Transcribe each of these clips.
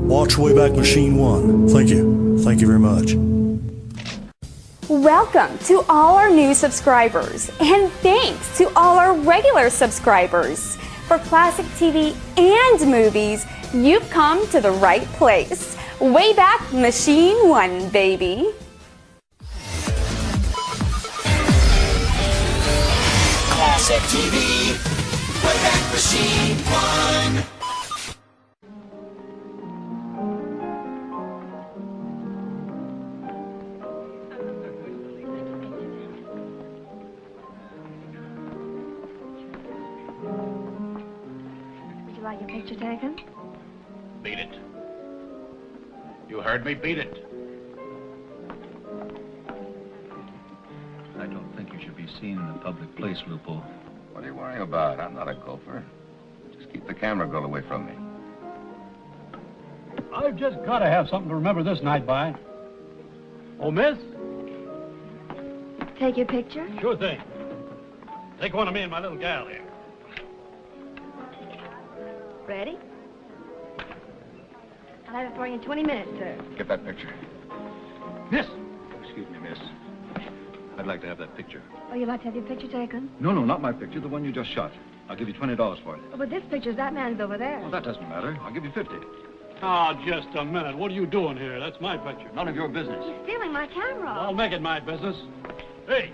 Watch Wayback Machine 1. Thank you. Thank you very much. Welcome to all our new subscribers, and thanks to all our regular subscribers. For classic TV and movies, you've come to the right place. Wayback Machine 1, baby. Classic TV, Wayback Machine 1. Would you like your picture taken? Beat it. You heard me, beat it. I don't think you should be seen in a public place, Lupo. What are you worrying about? I'm not a gopher. Just keep the camera girl away from me. I've just got to have something to remember this night by. Oh, miss? Take your picture? Sure thing. Take one of me and my little gal here. Ready? I'll have it for you in 20 minutes, sir. Get that picture. Miss! Excuse me, miss. I'd like to have that picture. Oh, you'd like to have your picture taken? No, not my picture, the one you just shot. I'll give you $20 for it. Oh, but this picture's that man's over there. Well, that doesn't matter. I'll give you 50. Oh, just a minute. What are you doing here? That's my picture. None of your business. He's stealing my camera. I'll make it my business. Hey!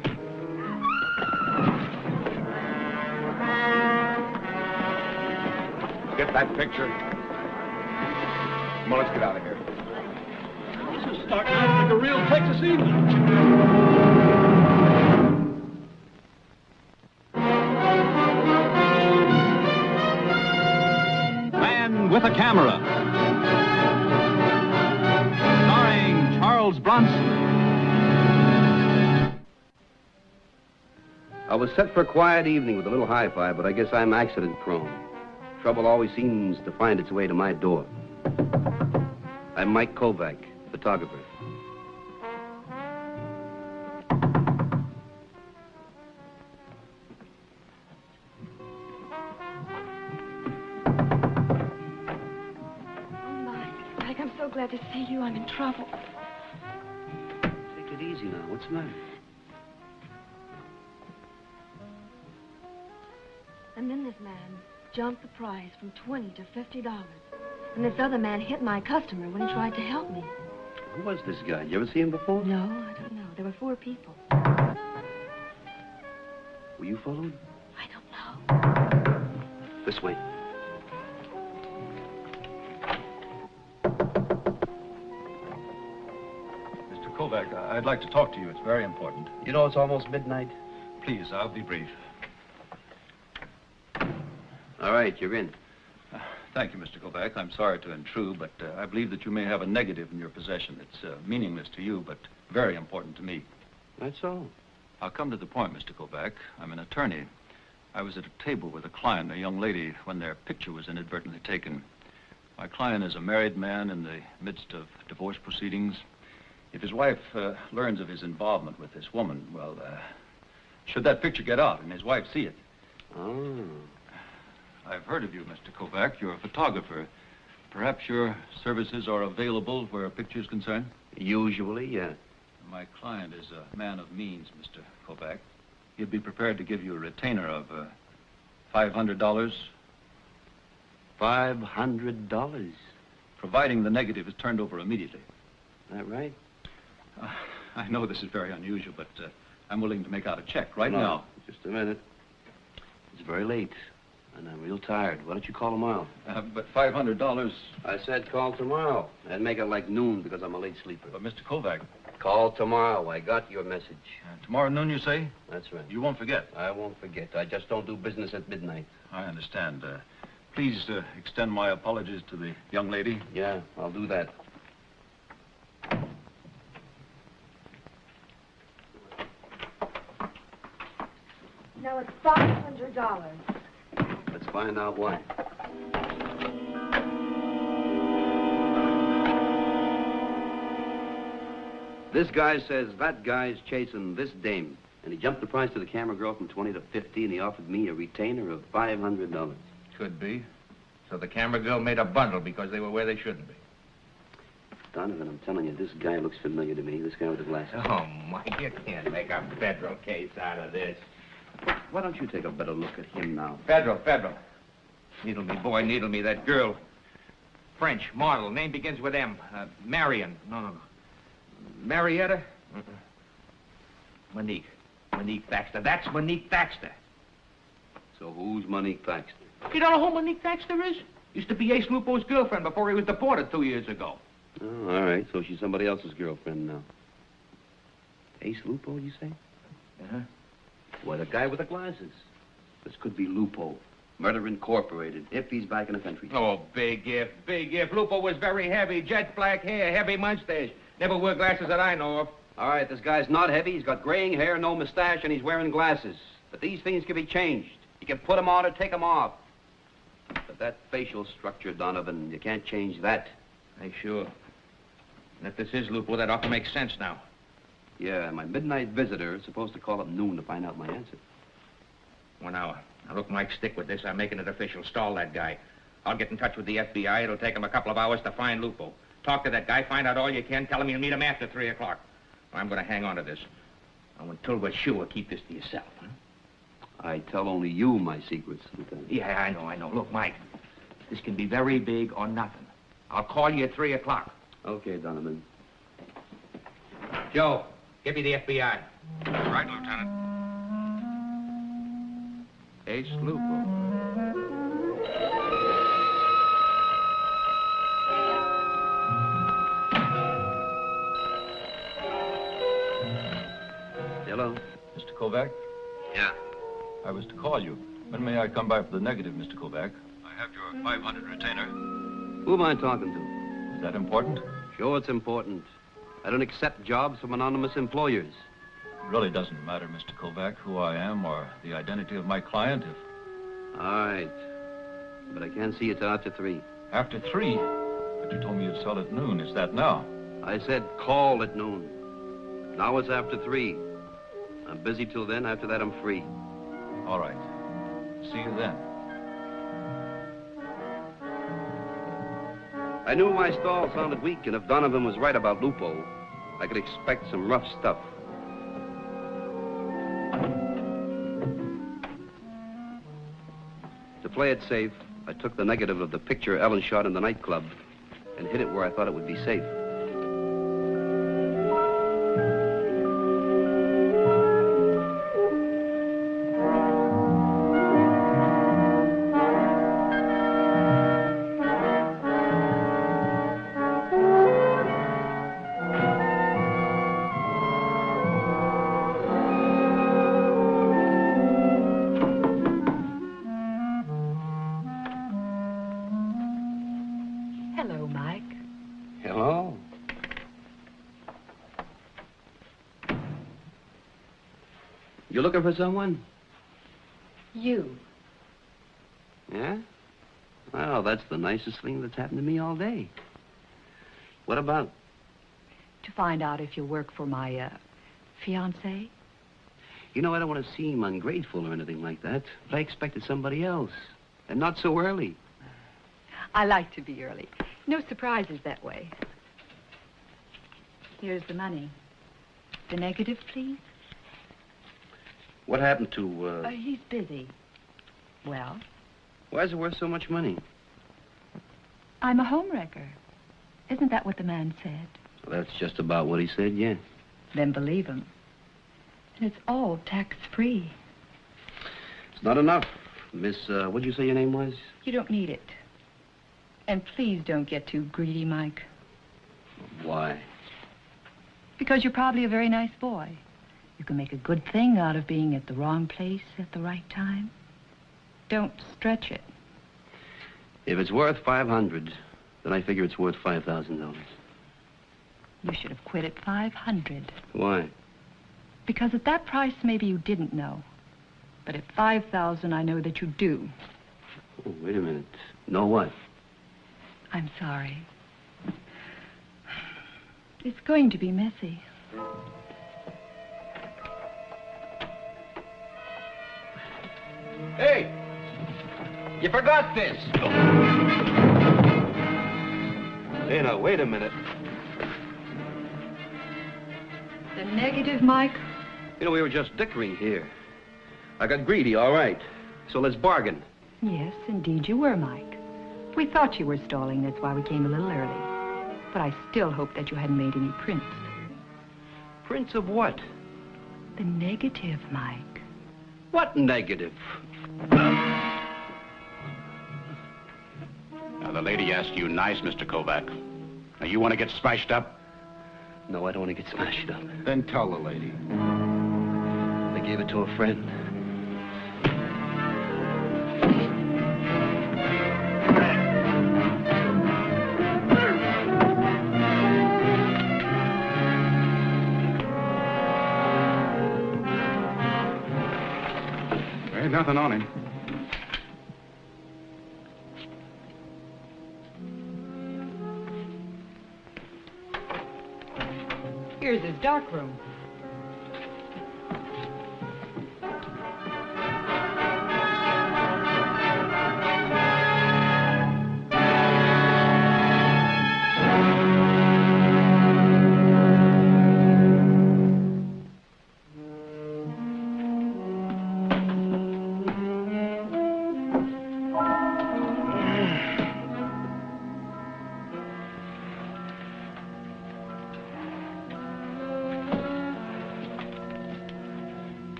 Get that picture. Come on, let's get out of here. This is starting out like a real Texas evening. Man with a Camera, starring Charles Bronson. I was set for a quiet evening with a little hi-fi, but I guess I'm accident-prone. Trouble always seems to find its way to my door. I'm Mike Kovac, photographer. Oh, my. Mike, I'm so glad to see you. I'm in trouble. Take it easy now. What's the matter? And then this man jumped the price from $20 to $50. And this other man hit my customer when he tried to help me. Who was this guy? You ever see him before? No, I don't know. There were 4 people. Were you followed? I don't know. This way. Mr. Kovac, I'd like to talk to you. It's very important. You know it's almost midnight. Please, I'll be brief. All right, you're in. Thank you, Mr. Kovac. I'm sorry to intrude, but I believe that you may have a negative in your possession. It's meaningless to you, but very important to me. That's all. I'll come to the point, Mr. Kovac. I'm an attorney. I was at a table with a client, a young lady, when their picture was inadvertently taken. My client is a married man in the midst of divorce proceedings. If his wife learns of his involvement with this woman, well, should that picture get out and his wife see it? Oh. I've heard of you, Mr. Kovac. You're a photographer. Perhaps your services are available where a picture is concerned? Usually, yeah. My client is a man of means, Mr. Kovac. He'd be prepared to give you a retainer of $500. $500? Providing the negative is turned over immediately. That right? I know this is very unusual, but I'm willing to make out a check right No, now. Just a minute. It's very late, and I'm real tired. Why don't you call tomorrow? But $500... I said call tomorrow. And make it like noon because I'm a late sleeper. But, Mr. Kovac... Call tomorrow. I got your message. Tomorrow noon, you say? That's right. You won't forget? I won't forget. I just don't do business at midnight. I understand. Please extend my apologies to the young lady. Yeah, I'll do that. No, it's $500. Let's find out why. This guy says that guy's chasing this dame. And he jumped the price to the camera girl from 20 to 50, and he offered me a retainer of $500. Could be. So the camera girl made a bundle because they were where they shouldn't be. Donovan, I'm telling you, this guy looks familiar to me. This guy with the glasses. Oh, Mike, you can't make a federal case out of this. Why don't you take a better look at him now? Federal. Needle me, boy, needle me. That girl. French, model. Name begins with M. Marion. No. Marietta? Monique. Monique Thaxter. That's Monique Thaxter. So who's Monique Thaxter? You don't know who Monique Thaxter is? Used to be Ace Lupo's girlfriend before he was deported 2 years ago. Oh, all right. So she's somebody else's girlfriend now. Ace Lupo, you say? Uh-huh. Why, the guy with the glasses. This could be Lupo. Murder Incorporated, if he's back in the country. Oh, big if. Lupo was very heavy. Jet black hair, heavy mustache. Never wore glasses that I know of. All right, this guy's not heavy. He's got graying hair, no mustache, and he's wearing glasses. But these things can be changed. You can put them on or take them off. But that facial structure, Donovan, you can't change that. Hey, sure. And if this is Lupo, that ought to make sense now. Yeah, my midnight visitor is supposed to call up noon to find out my answer. 1 hour. Now, look, Mike, stick with this. I'm making it official. Stall that guy. I'll get in touch with the FBI. It'll take him a couple of hours to find Lupo. Talk to that guy, find out all you can. Tell him you'll meet him after 3 o'clock. I'm going to hang on to this. And until we're sure, keep this to yourself, huh? I tell only you my secrets, Lieutenant. Yeah, I know. Look, Mike, this can be very big or nothing. I'll call you at 3 o'clock. Okay, Donovan. Joe, give me the FBI. Right, Lieutenant. Ace Lupo. Hello? Mr. Kovac? Yeah. I was to call you. When may I come by for the negative, Mr. Kovac? I have your 500 retainer. Who am I talking to? Is that important? Sure, it's important. I don't accept jobs from anonymous employers. It really doesn't matter, Mr. Kovac, who I am or the identity of my client if... All right. But I can't see you till after 3. After 3? But you told me you'd sell at noon. Is that now? I said call at noon. Now it's after 3. I'm busy till then. After that, I'm free. All right. See you then. I knew my stall sounded weak, and if Donovan was right about Lupo, I could expect some rough stuff. To play it safe, I took the negative of the picture Ellen shot in the nightclub and hid it where I thought it would be safe. Hello, Mike. Hello. You looking for someone? You. Yeah? Well, that's the nicest thing that's happened to me all day. What about? To find out if you work for my, fiancé? You know, I don't want to seem ungrateful or anything like that, but I expected somebody else. And not so early. I like to be early. No surprises that way. Here's the money. The negative, please. What happened to, He's busy. Well? Why is it worth so much money? I'm a homewrecker. Isn't that what the man said? Well, that's just about what he said, yeah. Then believe him. And it's all tax-free. It's not enough. Miss, what'd you say your name was? You don't need it. And please don't get too greedy, Mike. Why? Because you're probably a very nice boy. You can make a good thing out of being at the wrong place at the right time. Don't stretch it. If it's worth $500, then I figure it's worth $5,000. You should have quit at $500. Why? Because at that price, maybe you didn't know. But at $5,000, I know that you do. Oh, wait a minute. Know what? I'm sorry. It's going to be messy. Hey! You forgot this. Hey, now, wait a minute. The negative, Mike? You know, we were just dickering here. I got greedy, all right. So let's bargain. Yes, indeed you were, Mike. We thought you were stalling, that's why we came a little early. But I still hope that you hadn't made any prints. Prints of what? The negative, Mike. What negative? Now, the lady asked you nice, Mr. Kovac. Now, you want to get smashed up? No, I don't want to get smashed up. Then tell the lady. I gave it to a friend. There ain't nothing on him. Here's his dark room.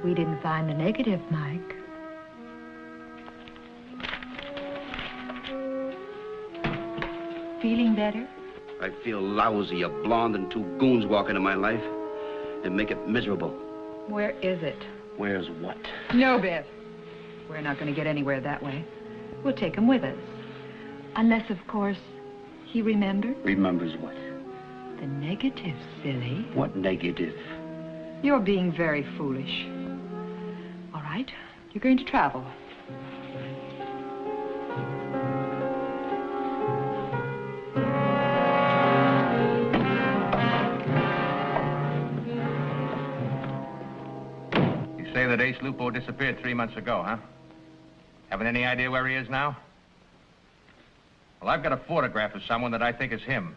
We didn't find the negative, Mike. Feeling better? I feel lousy. A blonde and two goons walk into my life and make it miserable. Where is it? Where's what? No, Bev. We're not going to get anywhere that way. We'll take him with us. Unless, of course, he remembers. Remembers what? The negative, silly. What negative? You're being very foolish. All right, you're going to travel. You say that Ace Lupo disappeared 3 months ago, huh? Haven't any idea where he is now? Well, I've got a photograph of someone that I think is him.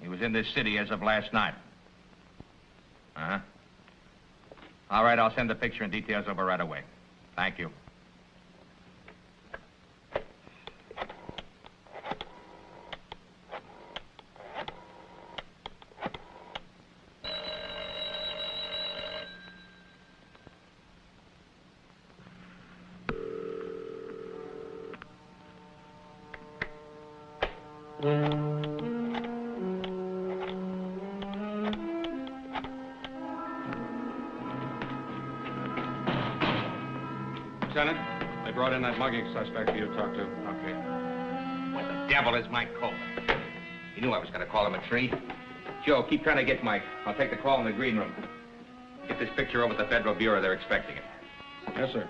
He was in this city as of last night. Uh-huh. All right, I'll send the picture and details over right away. Thank you. Lieutenant, they brought in that mugging suspect for you to talk to. Okay. What the devil is Mike Cole? You knew I was going to call him a tree. Joe, keep trying to get Mike. I'll take the call in the green room. Get this picture over to the Federal Bureau. They're expecting it. Yes, sir.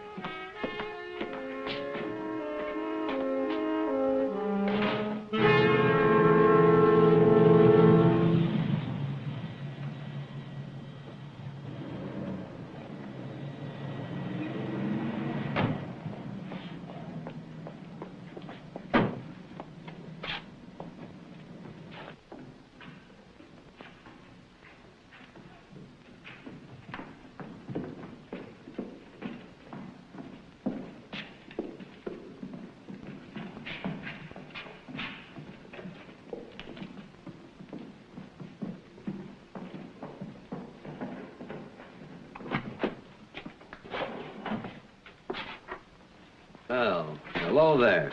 Well, hello there.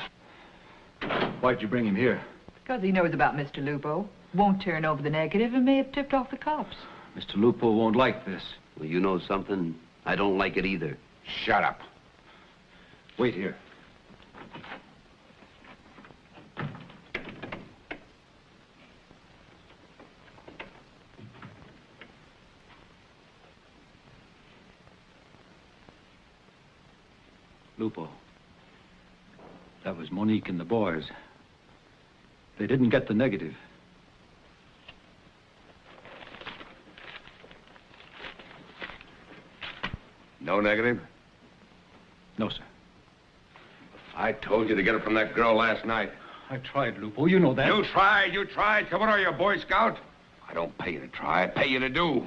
Why'd you bring him here? Because he knows about Mr. Lupo. Won't turn over the negative and may have tipped off the cops. Mr. Lupo won't like this. Well, you know something? I don't like it either. Shut up. Wait here. Lupo. That was Monique and the boys. They didn't get the negative. No negative? No, sir. I told you to get it from that girl last night. I tried, Lupo. You know that. You tried. Come on, are you a Boy Scout? I don't pay you to try. I pay you to do.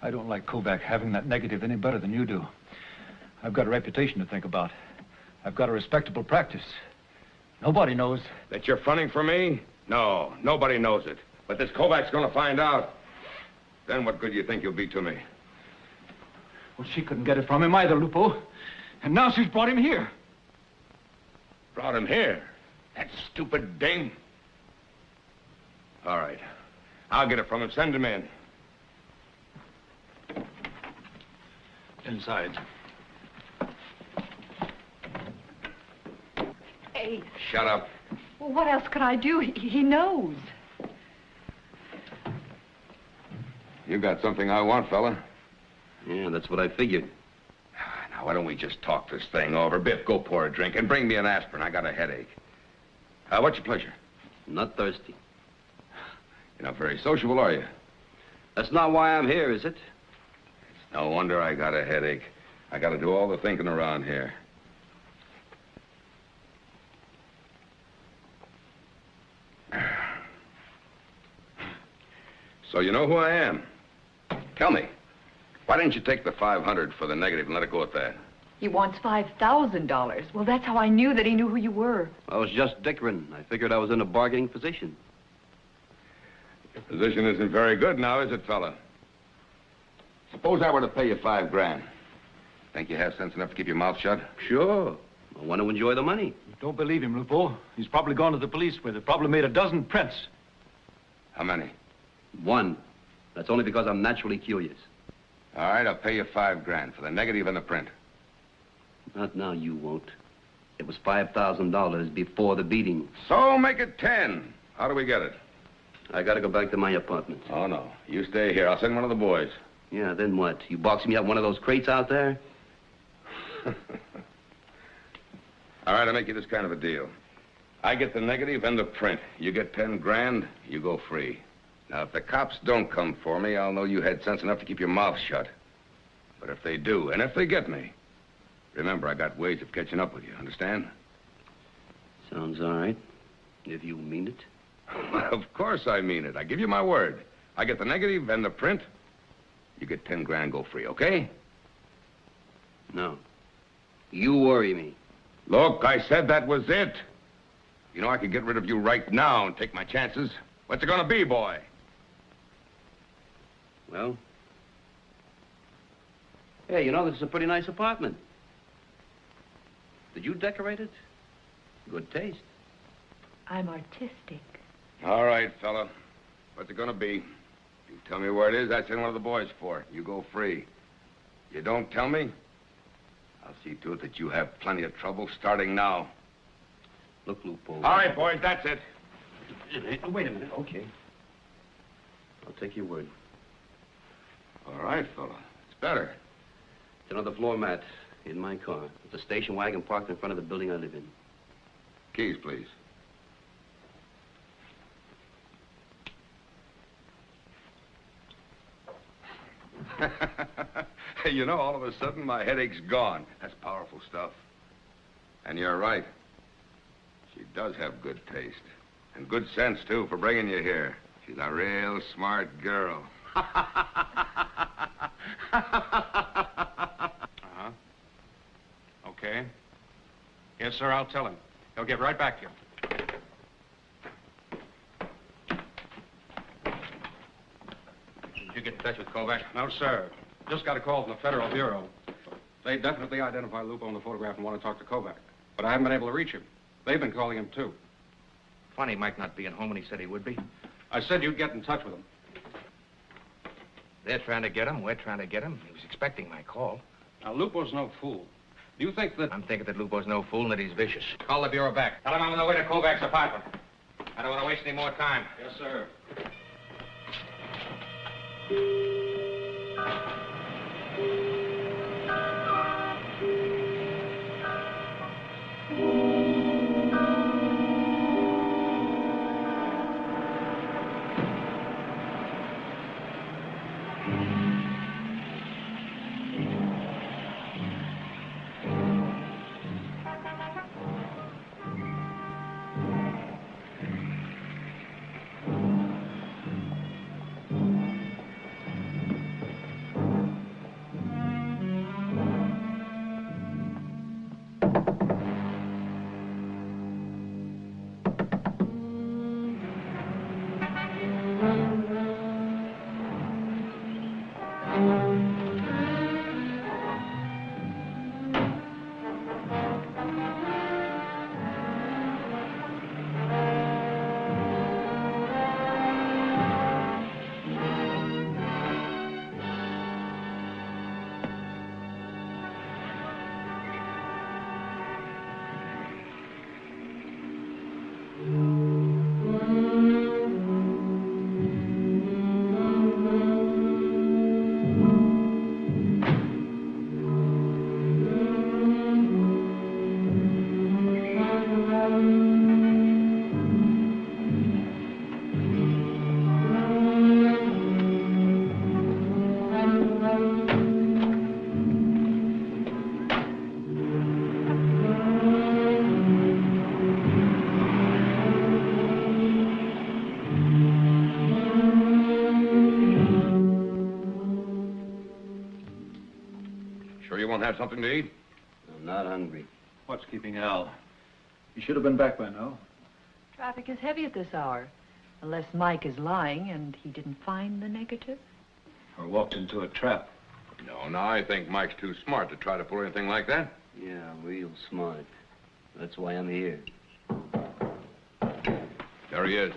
I don't like Kovac having that negative any better than you do. I've got a reputation to think about. I've got a respectable practice. Nobody knows. That you're fronting for me? No, nobody knows it. But this Kovac's gonna find out. Then what good do you think you'll be to me? Well, she couldn't get it from him either, Lupo. And now she's brought him here. Brought him here? That stupid dame? All right. I'll get it from him. Send him in. Inside. Hey. Shut up. Well, what else could I do? He knows. You got something I want, fella. Yeah, that's what I figured. Now, why don't we just talk this thing over? Biff, go pour a drink and bring me an aspirin. I got a headache. What's your pleasure? Not thirsty. You're not very sociable, are you? That's not why I'm here, is it? It's no wonder I got a headache. I got to do all the thinking around here. So you know who I am? Tell me, why didn't you take the 500 for the negative and let it go at that? He wants $5,000. Well, that's how I knew that he knew who you were. I was just dickering. I figured I was in a bargaining position. Your position isn't very good now, is it, fella? Suppose I were to pay you $5 grand. Think you have sense enough to keep your mouth shut? Sure. I want to enjoy the money. Don't believe him, Lupo. He's probably gone to the police with it. Probably made a dozen prints. How many? One. That's only because I'm naturally curious. All right, I'll pay you $5 grand for the negative and the print. Not now, you won't. It was $5,000 before the beating. So make it 10. How do we get it? I gotta go back to my apartment. Oh, no. You stay here. I'll send one of the boys. Yeah, then what? You box me up one of those crates out there? All right, I'll make you this kind of a deal. I get the negative and the print. You get 10 grand, you go free. Now, if the cops don't come for me, I'll know you had sense enough to keep your mouth shut. But if they do, and if they get me, remember, I got ways of catching up with you, understand? Sounds all right, if you mean it. Of course I mean it. I give you my word. I get the negative and the print, you get 10 grand, go free, okay? No. You worry me. Look, I said that was it. You know, I could get rid of you right now and take my chances. What's it gonna be, boy? Well? Hey, you know, this is a pretty nice apartment. Did you decorate it? Good taste. I'm artistic. All right, fella. What's it gonna be? You tell me where it is, I send one of the boys for it. You go free. You don't tell me, I'll see to it that you have plenty of trouble starting now. Look, Lupo. All right, boys, that's it. Wait a minute. Okay. I'll take your word. All right, fella. It's better. It's another floor mat in my car. It's a station wagon parked in front of the building I live in. Keys, please. You know, all of a sudden, my headache's gone. That's powerful stuff. And you're right. She does have good taste. And good sense, too, for bringing you here. She's a real smart girl. Uh-huh. Okay. Yes, sir, I'll tell him. He'll get right back to you. Did you get in touch with Kovac? No, sir. Just got a call from the Federal Bureau. They definitely identify Lupo in the photograph and want to talk to Kovac. But I haven't been able to reach him. They've been calling him, too. Funny, Mike not being home when he said he would be. I said you'd get in touch with him. They're trying to get him. We're trying to get him. He was expecting my call. Now, Lupo's no fool. Do you think that... I'm thinking that Lupo's no fool and that he's vicious. Call the Bureau back. Tell him I'm on the way to Kovac's apartment. I don't want to waste any more time. Yes, sir. Sure you won't have something to eat? I'm not hungry. What's keeping Al? He should have been back by now. Traffic is heavy at this hour. Unless Mike is lying and he didn't find the negative. Or walked into a trap. No, I think Mike's too smart to try to pull anything like that. Yeah, real smart. That's why I'm here. There he is.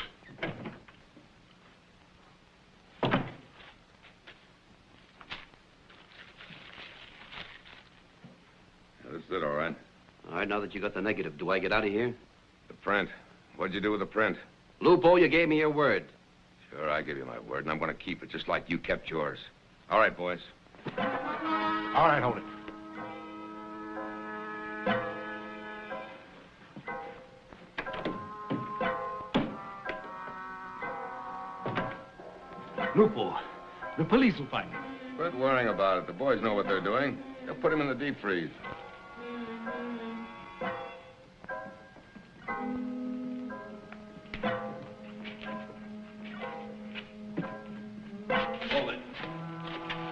This is it, all right. All right, now that you got the negative, do I get out of here? The print. What'd you do with the print? Lupo, you gave me your word. Sure, I give you my word, and I'm going to keep it just like you kept yours. All right, boys. All right, hold it. Lupo, the police will find him. Quit worrying about it. The boys know what they're doing. They'll put him in the deep freeze. Hold it.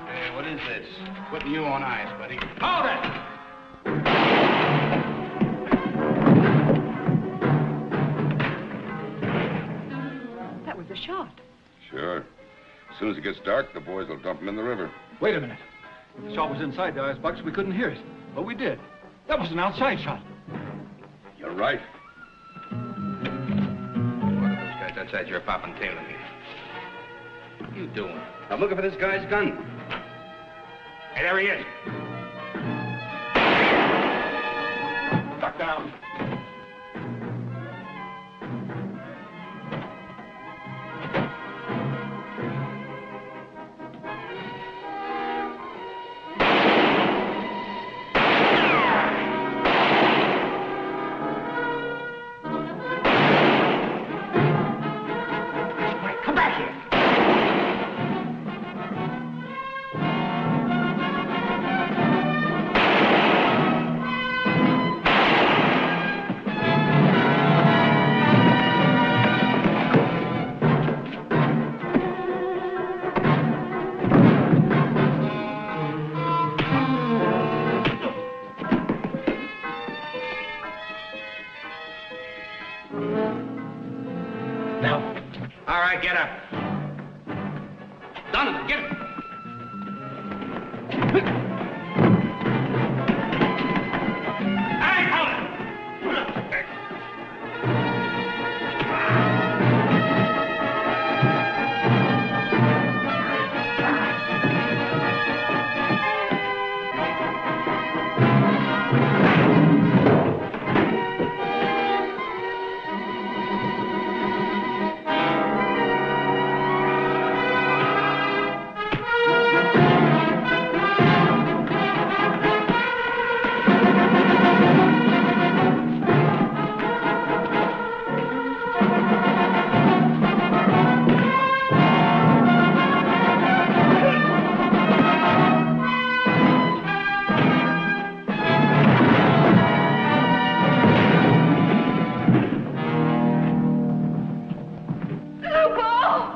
Hey, what is this? Putting you on ice, buddy. Hold it! That was a shot. Sure. As soon as it gets dark, the boys will dump him in the river. Wait a minute. If the shot was inside the icebox, we couldn't hear it. But we did. That was an outside shot. You're right. One of those guys outside your popping tail in here. What are you doing? I'm looking for this guy's gun. Hey, there he is. Duck down. Come back here. All right, get up. Donovan, get him. Hey, hold it!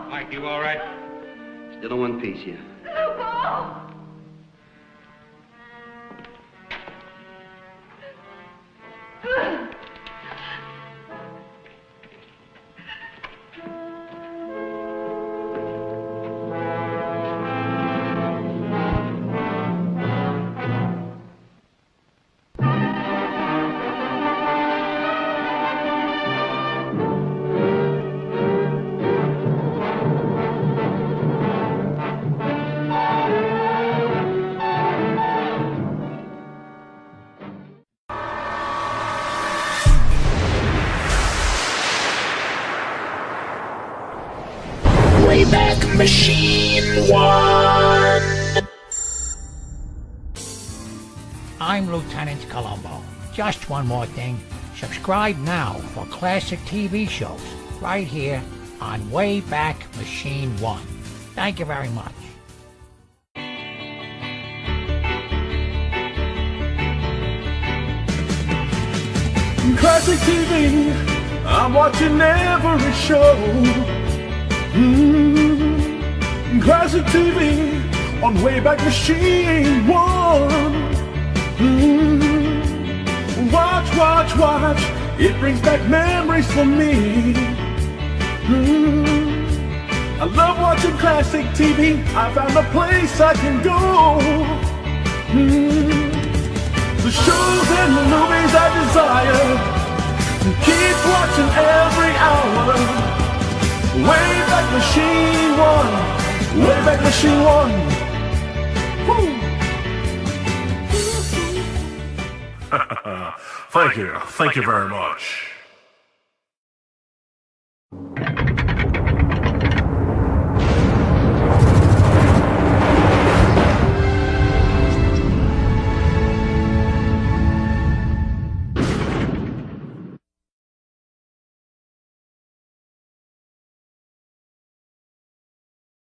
Mike, you all right? Still in one piece here. Wayback Machine 1. I'm Lieutenant Columbo. Just one more thing. Subscribe now for classic TV shows right here on Wayback Machine 1. Thank you very much. Classic TV, I'm watching every show. Classic TV on Wayback Machine 1. watch, it brings back memories for me. I love watching classic TV. I found a place I can go. The shows and the movies I desire, keep watching every hour. Wayback Machine 1, Wayback Machine 1. Thank you very much.